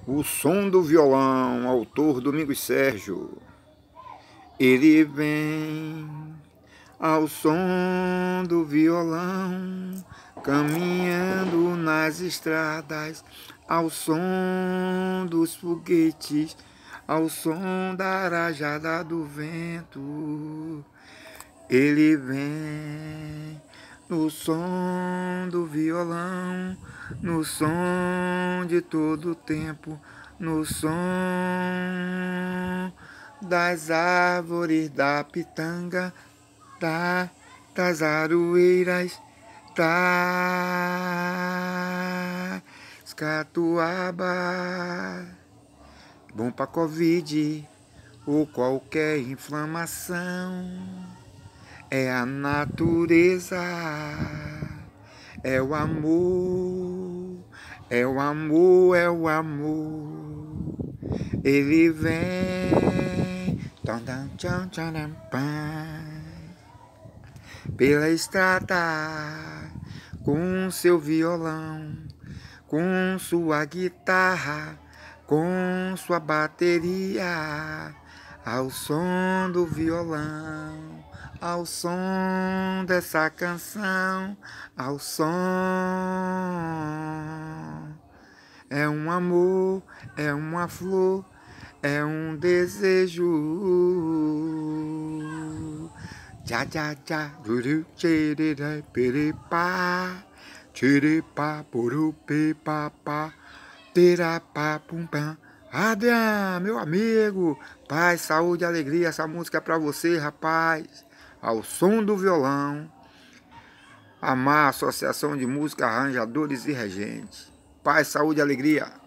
O som do violão, autor Domingos Sérgio. Ele vem ao som do violão, caminhando nas estradas, ao som dos foguetes, ao som da rajada do vento. Ele vem no som do violão, no som de todo o tempo, no som das árvores da pitanga, das aroeiras, das catuaba. Bom pra Covid ou qualquer inflamação. É a natureza, é o amor, é o amor, é o amor. Ele vem pela estrada com seu violão, com sua guitarra, com sua bateria, ao som do violão, ao som dessa canção, ao som. É um amor, é uma flor, é um desejo. Já, já, já, duru, tchirira, piripá, tchiripá, purupi, papá, tirapá, pum, pam. Adriano, meu amigo, paz, saúde, alegria, essa música é pra você, rapaz. Ao som do violão, AMAR, Associação de Música Arranjadores e Regentes. Paz, saúde, alegria.